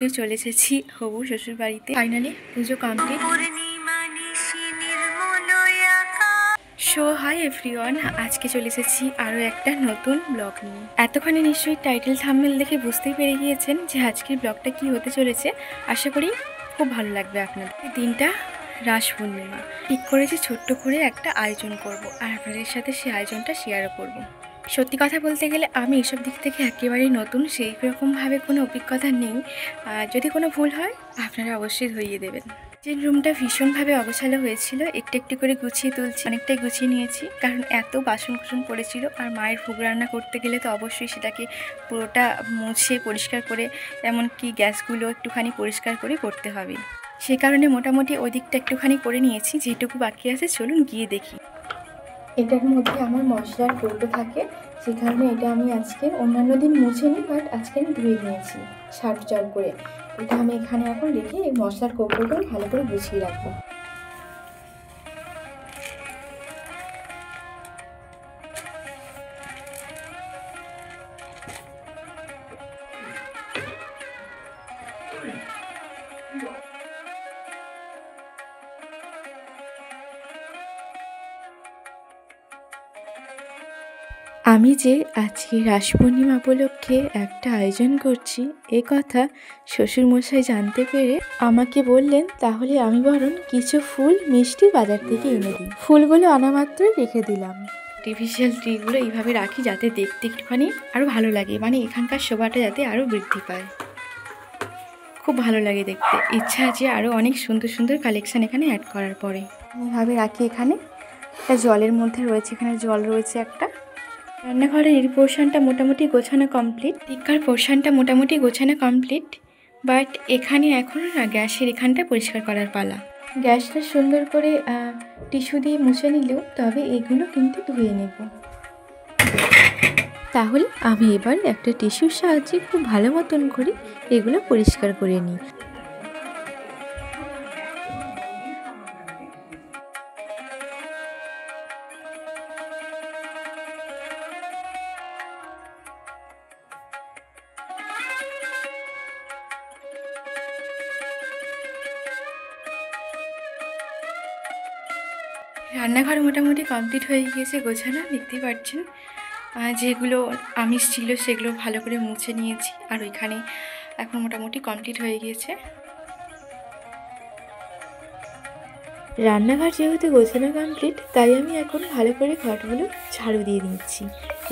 চলে এসেছি হবু শ্বশুর বাড়িতে। ফাইনালি পুজো কমপ্লিট। সো হাই এভরিওয়ান, আজকে চলে এসেছি আরও একটা নতুন ব্লগ নিয়ে। এতক্ষণে নিশ্চয়ই টাইটেল থাম্বনেল দেখে বুঝতেই পেরে গিয়েছেন যে আজকের ব্লগটা কি হতে চলেছে। আশা করি খুব ভালো লাগবে আপনাদের। দিনটা রাস পূর্ণিমা, ঠিক করেছি ছোট্ট করে একটা আয়োজন করব, আর আপনাদের সাথে সেই আয়োজনটা শেয়ারও করব। সত্যি কথা বলতে গেলে আমি এসব দিক থেকে একেবারেই নতুন, সেই রকমভাবে কোনো অভিজ্ঞতা নেই। যদি কোনো ভুল হয় আপনারা অবশ্যই ধরিয়ে দেবেন। যে রুমটা ভীষণভাবে অগোছালো হয়েছিল, একটু একটু করে গুছিয়ে তুলছি, অনেকটাই গুছিয়ে নিয়েছি, কারণ এত বাসন কুসন পড়েছিল। আর মায়ের ভোগ রান্না করতে গেলে তো অবশ্যই সেটাকে পুরোটা মুছে পরিষ্কার করে, এমনকি গ্যাসগুলো একটুখানি পরিষ্কার করে করতে হবে। সে কারণে মোটামুটি ওই দিকটা একটুখানি করে নিয়েছি। যেটুকু বাকি আছে চলুন গিয়ে দেখি। এটার মধ্যে আমার মশলার কৌটো থাকে, সে কারণে এটা আমি আজকে অন্যান্য দিন মুছে নিই, বাট আজকে আমি ধুয়ে নিয়েছি সার্ফ জল করে। এটা আমি এখানে এখন রেখে এই মশলার কৌটোগুলো ভালো করে গুছিয়ে রাখবো। আমি যে আজকে রাস পূর্ণিমা উপলক্ষে একটা আয়োজন করছি এ কথা শ্বশুরমশাই জানতে পেরে আমাকে বললেন, তাহলে আমি বরং কিছু ফুল মিষ্টি বাজার থেকে এনে দিই। ফুলগুলো আনা মাত্রই রেখে দিলাম। আর্টিফিশিয়াল ট্রিগুলো এইভাবে রাখি যাতে দেখতে একটুখানি আরও ভালো লাগে, মানে এখানকার শোভাটা যাতে আরও বৃদ্ধি পায়। খুব ভালো লাগে দেখতে। ইচ্ছা আছে আরও অনেক সুন্দর সুন্দর কালেকশান এখানে অ্যাড করার পরে। এইভাবে রাখি। এখানে একটা জলের মধ্যে রয়েছে, এখানে জল রয়েছে একটা। রান্নাঘরের এই পোর্শনটা মোটামুটি গোছানো কমপ্লিট, দিককার পোর্শনটা মোটামুটি গোছানো কমপ্লিট, বাট এখানে এখনও না গ্যাসের এখানটা পরিষ্কার করার পালা। গ্যাসটা সুন্দর করে টিস্যু দিয়ে মুছে নিলেও, তবে এগুলো কিন্তু ধুয়ে নেব। তাহলে আমি এবার একটা টিস্যুর সাহায্যে খুব ভালো মতন করে এগুলো পরিষ্কার করে নিই। রান্নাঘর মোটামুটি কমপ্লিট হয়ে গিয়েছে গোছানো, দেখতেই পাচ্ছেন। যেগুলো আমিষ ছিল সেগুলো ভালো করে মুছে নিয়েছি, আর ওইখানে এখন মোটামুটি কমপ্লিট হয়ে গিয়েছে। রান্নাঘর যেহেতু গোছানো কমপ্লিট, তাই আমি এখন ভালো করে ঘরগুলো ঝাড়ু দিয়ে নিচ্ছি।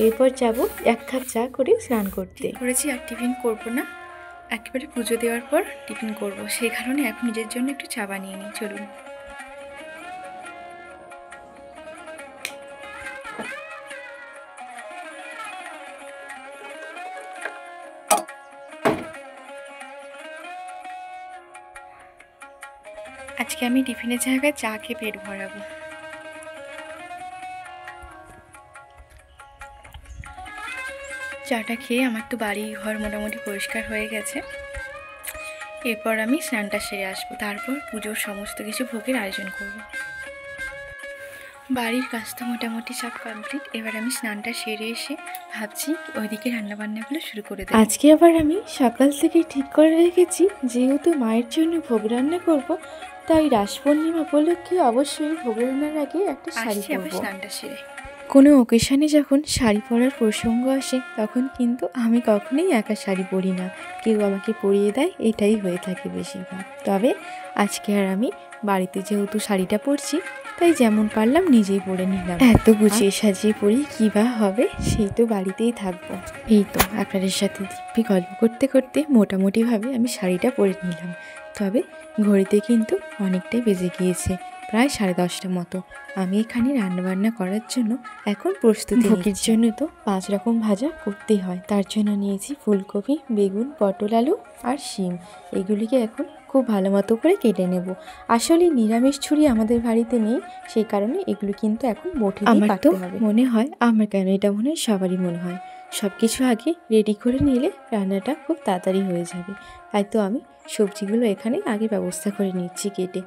এরপর যাব 1 কাপ চা করে স্নান করতে। করেছি আর টিফিন করবো না, একেবারে পুজো দেওয়ার পর টিফিন করব, সেই কারণে এখন নিজের জন্য একটু চা বানিয়ে নিই। চলুন। আজকে আমি টিফিনের জায়গায় চা খেয়ে পেট ভরাবো। চাটা খেয়ে আমার তো বাড়ি ঘর মোটামুটি পরিষ্কার হয়ে গেছে। এরপর আমি স্নানটা সেরে আসবো, তারপর পুজোর সমস্ত কিছু ভোগের আয়োজন করব। বাড়ির কাজ তো মোটামুটি সব কমপ্লিট। এবার আমি স্নানটা সেরে এসে ভাবছি ওইদিকে রান্নাবান্নাগুলো শুরু করে দেব। আজকে আবার আমি সকাল থেকে ঠিক করে রেখেছি, যেহেতু মায়ের জন্য ভোগ রান্না করব, তাই রাস পূর্ণিমা উপলক্ষে অবশ্যই ভোগ রান্নার আগে একটা শাড়ি পরবো। স্নানটা সেরে কোনো অকেশানে যখন শাড়ি পরার প্রসঙ্গ আসে, তখন কিন্তু আমি কখনোই একা শাড়ি পরি না, কেউ আমাকে পরিয়ে দেয়, এটাই হয়ে থাকে বেশিরভাগ। তবে আজকে আর আমি বাড়িতে যেহেতু শাড়িটা পরছি, তাই যেমন পারলাম নিজেই পরে নিলাম। এত গুছিয়ে সাজিয়ে পরি কী বা হবে, সেই তো বাড়িতেই থাকবো। এই তো আপনাদের সাথে দিব্যি গল্প করতে করতে মোটামুটিভাবে আমি শাড়িটা পরে নিলাম। তবে ঘড়িতে কিন্তু অনেকটাই বেজে গিয়েছে, প্রায় 10:30 মতো। আমি এখানে রান্নাবান্না করার জন্য এখন প্রস্তুতি। ভোগের জন্য তো 5 রকম ভাজা করতেই হয়, তার জন্য নিয়েছি ফুলকপি, বেগুন, পটল, আলু আর শিম। এগুলিকে এখন খুব ভালো মতো করে কেটে নেব। আসলে নিরামিষ ছুরি আমাদের বাড়িতে নেই, সেই কারণে এগুলো কিন্তু এখন বটি দিয়ে কাটতে হবে। মনে হয় আমার কেন, এটা মনে হয় সবারই মনে হয়, সব কিছু আগে রেডি করে নিলে রান্নাটা খুব তাড়াতাড়ি হয়ে যাবে। তাই তো আমি সবজিগুলো এখানে আগে ব্যবস্থা করে নিচ্ছি কেটে।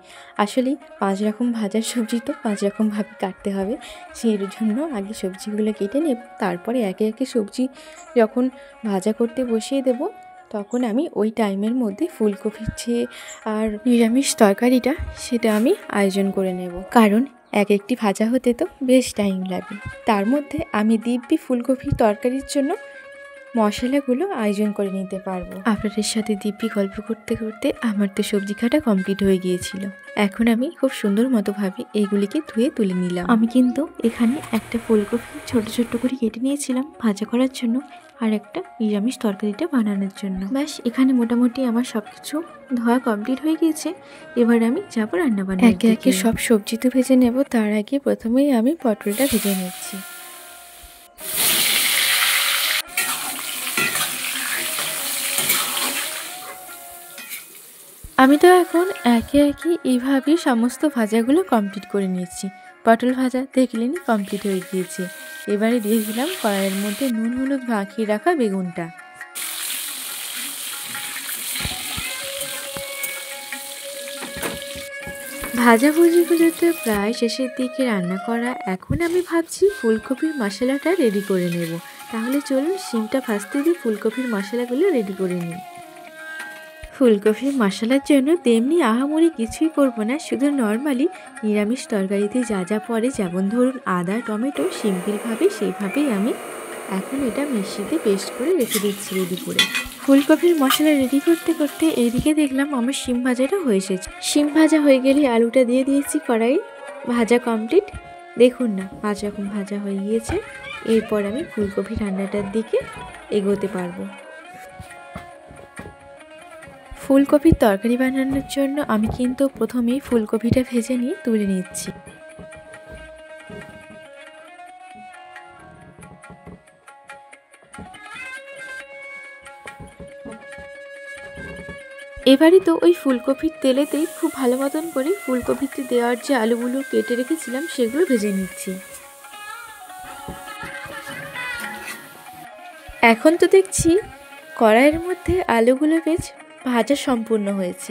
আসলে 5 রকম ভাজার সবজি তো 5 রকমভাবে কাটতে হবে, সেই জন্য আগে সবজিগুলো কেটে নেব, তারপরে একে একে সবজি যখন ভাজা করতে বসিয়ে দেব, তখন আমি ওই টাইমের মধ্যে ফুলকপির যে আর নিরামিষ তরকারিটা সেটা আমি আয়োজন করে নেব, কারণ এক একটি ভাজা হতে তো বেশ টাইম লাগে। তার মধ্যে আমি দিব্যি ফুলকপির তরকারির জন্য মশলাগুলো আয়োজন করে নিতে পারবো। আপনাদের সাথে দিব্যি গল্প করতে করতে আমার তো সবজি কাটা কমপ্লিট হয়ে গিয়েছিল। এখন আমি খুব সুন্দর মতোভাবে এইগুলিকে ধুয়ে তুলে নিলাম। আমি কিন্তু এখানে একটা ফুলকপি ছোট ছোট করে কেটে নিয়েছিলাম ভাজা করার জন্য, আর একটা নিরামিষ তরকারিটা বানানোর জন্য। ব্যাস এখানে মোটামুটি আমার সবকিছু ধোয়া কমপ্লিট হয়ে গিয়েছে। এবার আমি যাবো রান্না বান্না। একে একে সব সবজি তো ভেজে নেব, তার আগে প্রথমেই আমি পটলটা ভেজে নিচ্ছি। আমি তো এখন একে একে এইভাবেই সমস্ত ভাজাগুলো কমপ্লিট করে নিয়েছি। পটল ভাজা দেখলেনি কমপ্লিট হয়ে গিয়েছে। এবারে দিয়ে দিলাম কড়াইয়ের মধ্যে নুন হলুদ মাখিয়ে রাখা বেগুনটা। ভাজাভুজিগুলোতে প্রায় শেষের দিকে রান্না করা। এখন আমি ভাবছি ফুলকপির মশলাটা রেডি করে নেব। তাহলে চলুন শিমটা ভাজতে দিয়ে ফুলকপির মশলাগুলো রেডি করে নিই। ফুলকপির মশলার জন্য তেমনি আহামরি কিছুই করব না, শুধু নর্মালি নিরামিষ তরকারিতে যা যা পড়ে, যেমন ধরুন আদা টমেটো, সিম্পলভাবে সেইভাবেই আমি এখন এটা মিক্সিতে পেস্ট করে রেখে দিচ্ছি রেডি করে। ফুলকপির মশলা রেডি করতে করতে এইদিকে দেখলাম আমার শিম ভাজাটা হয়ে এসেছে। শিম ভাজা হয়ে গেলে আলুটা দিয়ে দিয়েছি কড়াই, ভাজা কমপ্লিট। দেখুন না 5 রকম ভাজা হয়ে গিয়েছে। এরপর আমি ফুলকপি রান্নাটার দিকে এগোতে পারবো। ফুলকপির তরকারি বানানোর জন্য আমি কিন্তু প্রথমেই ফুলকপিটা ভেজে নিয়ে তুলে নিচ্ছি। এবারে তো ওই ফুলকপির তেলেতেই খুব ভালো মতন করে ফুলকপিতে দেওয়ার যে আলুগুলো কেটে রেখেছিলাম সেগুলো ভেজে নিচ্ছি। এখন তো দেখছি কড়াইয়ের মধ্যে আলুগুলো বেশ ভাজা সম্পূর্ণ হয়েছে।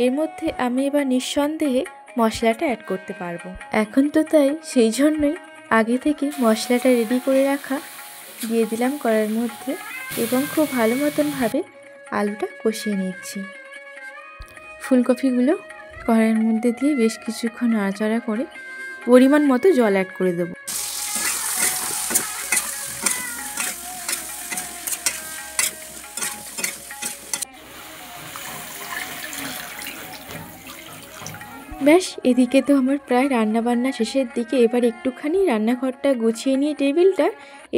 এর মধ্যে আমি এবার নিঃসন্দেহে মশলাটা অ্যাড করতে পারবো। এখন তো তাই সেই জন্যই আগে থেকে মশলাটা রেডি করে রাখা দিয়ে দিলাম কড়াইয়ের মধ্যে, এবং খুব ভালো মতনভাবে আলুটা কষিয়ে নিচ্ছি। ফুলকপিগুলো কড়াইয়ের মধ্যে দিয়ে বেশ কিছুক্ষণ নাড়াচাড়া করে পরিমাণ মতো জল অ্যাড করে দেবো। ব্যাস এদিকে তো আমার প্রায় রান্নাবান্না শেষের দিকে। এবার একটুখানি রান্নাঘরটা গুছিয়ে নিয়ে টেবিলটা,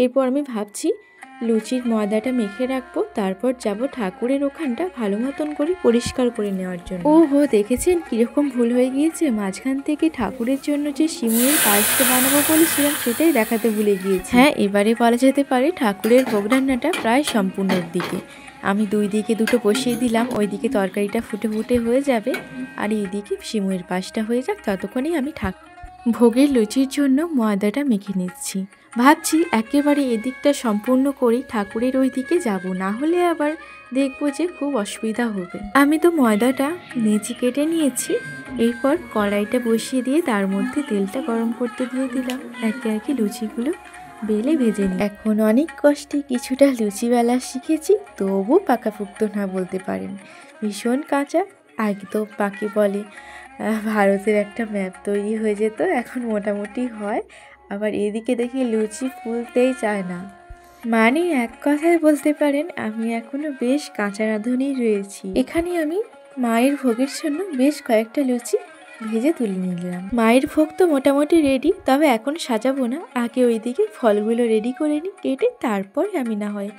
এরপর আমি ভাবছি লুচির ময়দাটা মেখে রাখবো, তারপর যাব ঠাকুরের ওখানটা ভালো মতন করে পরিষ্কার করে নেওয়ার জন্য। ওহো, দেখেছেন কীরকম ভুল হয়ে গিয়েছে। মাঝখান থেকে ঠাকুরের জন্য যে সিমুইয়ের পায়েসটা বানাবো বলেছিলাম সেটাই দেখাতে ভুলে গিয়েছি। হ্যাঁ, এবারে বলা যেতে পারে ঠাকুরের ভোগ রান্নাটা প্রায় সম্পূর্ণের দিকে। আমি দুই দিকে দুটো বসিয়ে দিলাম, ওইদিকে তরকারিটা ফুটে ফুটে হয়ে যাবে আর এইদিকে সিমুইয়ের পায়েসটা হয়ে যাক, ততক্ষণেই আমি ভোগের লুচির জন্য ময়দাটা মেখে নিচ্ছি। ভাবছি একেবারে এদিকটা সম্পূর্ণ করেই ঠাকুরের ওই দিকে যাব, না হলে আবার দেখবো যে খুব অসুবিধা হবে। আমি তো ময়দাটা নেচি কেটে নিয়েছি। এরপর কড়াইটা বসিয়ে দিয়ে তার মধ্যে তেলটা গরম করতে দিয়ে দিলাম। একে একে লুচিগুলো বেলে ভেজে নিই। এখন অনেক কষ্টে কিছুটা লুচি বেলা শিখেছি, তবু পাকাপোক্ত না বলতে পারেন, ভীষণ কাঁচা, একদম পাকে বলে ভারতের একটা ম্যাপ তৈরি হয়ে যেত। এখন মোটামুটি হয়, আবার এদিকে দেখি লুচি ফুলতেই চায় না। মানে এক কথায় বলতে পারেন আমি এখনো বেশ কাঁচা রাঁধুনি রয়েছি। এখানে আমি মায়ের ভোগের জন্য বেশ কয়েকটা লুচি ভেজে তুলে নিলাম। মায়ের ভোগ তো মোটামুটি রেডি, তবে এখন সাজাবো না, আগে ওইদিকে ফলগুলো রেডি করে নিই কেটে, তারপর আমি না হয়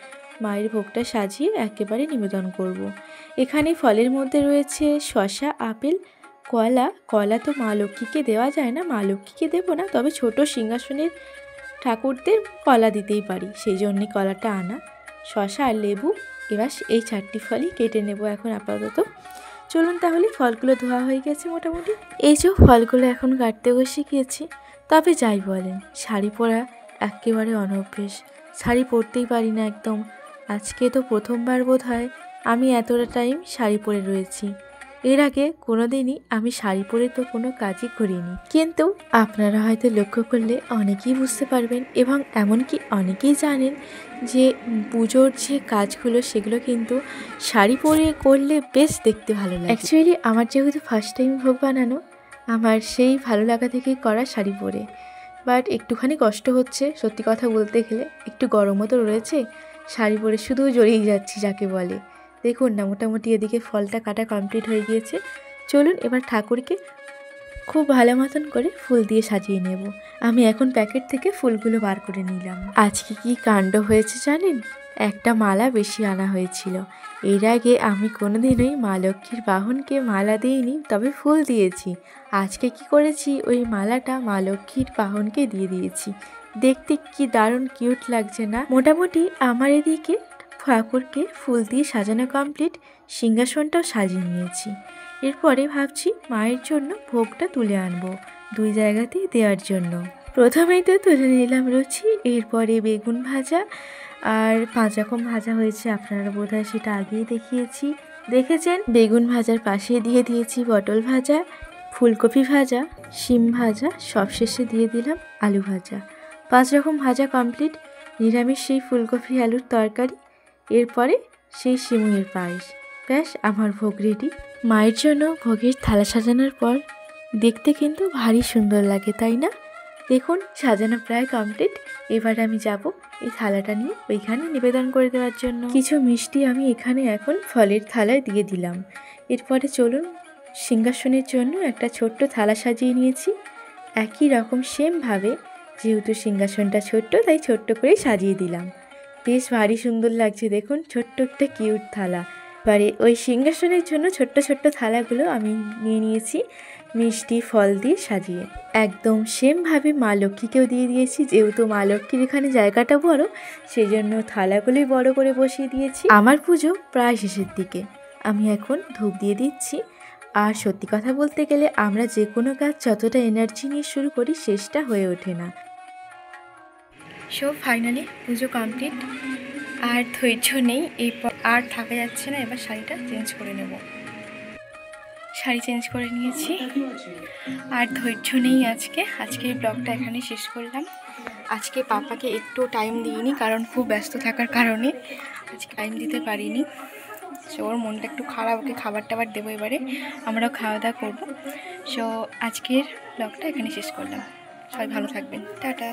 মায়ের ভোগটা সাজিয়ে একেবারে নিবেদন করব। এখানে ফলের মধ্যে রয়েছে শসা, আপেল, কলা। কলা তো মা লক্ষ্মীকে দেওয়া যায় না, মা লক্ষ্মীকে দেবো না, তবে ছোট সিংহাসনের ঠাকুরদের কলা দিতেই পারি, সেই জন্যে কলাটা আনা। শসা আর লেবু, এবার এই 4টি ফলই কেটে নেব এখন আপাতত। চলুন তাহলে, ফলগুলো ধোয়া হয়ে গেছে মোটামুটি। এই যে ফলগুলো এখন কাটতে বসে গিয়েছি। তবে যাই বলেন, শাড়ি পরা একেবারে অনভ্যেস, শাড়ি পরতেই পারি না একদম। আজকে তো প্রথমবার বোধ হয় আমি এতটা টাইম শাড়ি পরে রয়েছি। এর আগে কোনোদিনই আমি শাড়ি পরে তো কোনো কাজই করিনি, কিন্তু আপনারা হয়তো লক্ষ্য করলে অনেকেই বুঝতে পারবেন এবং এমনকি অনেকেই জানেন যে পুজোর যে কাজগুলো সেগুলো কিন্তু শাড়ি পরে করলে বেশ দেখতে ভালো লাগে। অ্যাকচুয়ালি আমার যেহেতু ফার্স্ট টাইম ভোগ বানানো, আমার সেই ভালো লাগা থেকেই করা শাড়ি পরে। বাট একটুখানি কষ্ট হচ্ছে সত্যি কথা বলতে গেলে, একটু গরমও তো রয়েছে, শাড়ি পরে শুধু জড়িয়ে যাচ্ছি যাকে বলে। দেখুন না, মোটামুটি এদিকে ফলটা কাটা কমপ্লিট হয়ে গিয়েছে। চলুন এবার ঠাকুরকে খুব ভালো মতন করে ফুল দিয়ে সাজিয়ে নেব। আমি এখন প্যাকেট থেকে ফুলগুলো বার করে নিলাম। আজকে কি কাণ্ড হয়েছে জানেন, একটা মালা বেশি আনা হয়েছিল। এর আগে আমি কোনোদিনই মা লক্ষ্মীর বাহনকে মালা দিইনি, তবে ফুল দিয়েছি। আজকে কি করেছি, ওই মালাটা মা লক্ষ্মীর বাহনকে দিয়ে দিয়েছি। দেখতে কি দারুণ কিউট লাগছে না? মোটামুটি আমার এদিকে ঠাকুরকে ফুল দিয়ে সাজানো কমপ্লিট, সিংহাসনটাও সাজিয়ে নিয়েছি। এরপরে ভাবছি মায়ের জন্য ভোগটা তুলে আনবো দুই জায়গাতেই দেওয়ার জন্য। প্রথমেই তো তুলে নিলাম লুচি, এরপরে বেগুন ভাজা, আর 5 রকম ভাজা হয়েছে, আপনারা বোধহয় সেটা আগেই দেখেছেন। বেগুন ভাজার পাশে দিয়ে দিয়েছি পটল ভাজা, ফুলকপি ভাজা, শিম ভাজা, সবশেষে দিয়ে দিলাম আলু ভাজা। 5 রকম ভাজা কমপ্লিট। নিরামিষ সেই ফুলকপি আলুর তরকারি, এরপরে সেই সিমুইয়ের পায়েস। ব্যাস আমার ভোগ রেডি। মায়ের জন্য ভোগের থালা সাজানোর পর দেখতে কিন্তু ভারী সুন্দর লাগে, তাই না? দেখুন সাজানো প্রায় কমপ্লিট। এবার আমি যাব এই থালাটা নিয়ে ওইখানে নিবেদন করে দেওয়ার জন্য। কিছু মিষ্টি আমি এখানে এখন ফলের থালায় দিয়ে দিলাম। এরপরে চলুন সিংহাসনের জন্য একটা ছোট্ট থালা সাজিয়ে নিয়েছি একই রকম সেমভাবে। যেহেতু সিংহাসনটা ছোট্ট তাই ছোট্ট করেই সাজিয়ে দিলাম। বেশ ভারী সুন্দর লাগছে, দেখুন ছোট্ট একটা কিউট থালা। এবারে ওই সিংহাসনের জন্য ছোট্ট ছোট্ট থালাগুলো আমি নিয়ে নিয়েছি মিষ্টি ফল দিয়ে সাজিয়ে। একদম সেমভাবে মা লক্ষ্মীকেও দিয়ে দিয়েছি, যেহেতু মা লক্ষ্মীর এখানে জায়গাটা বড় সেই জন্য থালাগুলোই বড় করে বসিয়ে দিয়েছি। আমার পুজো প্রায় শেষের দিকে, আমি এখন ধূপ দিয়ে দিচ্ছি। আর সত্যি কথা বলতে গেলে আমরা যে কোনো কাজ যতটা এনার্জি নিয়ে শুরু করি শেষটা হয়ে ওঠে না। সো ফাইনালি পুজো কমপ্লিট, আর ধৈর্য নেই, এরপর আর থাকা যাচ্ছে না, এবার শাড়িটা চেঞ্জ করে নেব। শাড়ি চেঞ্জ করে নিয়েছি, আর ধৈর্য নেই আজকে ব্লগটা এখানে শেষ করলাম। আজকে পাপাকে একটু টাইম দিইনি, কারণ খুব ব্যস্ত থাকার কারণে আজকে টাইম দিতে পারিনি। সো ওর মনটা একটু খারাপ, ওকে খাবার টাবার দেবো, এবারে আমরাও খাওয়া দাওয়া করবো। সো আজকের ব্লগটা এখানে শেষ করলাম। সবাই ভালো থাকবেন, টাটা।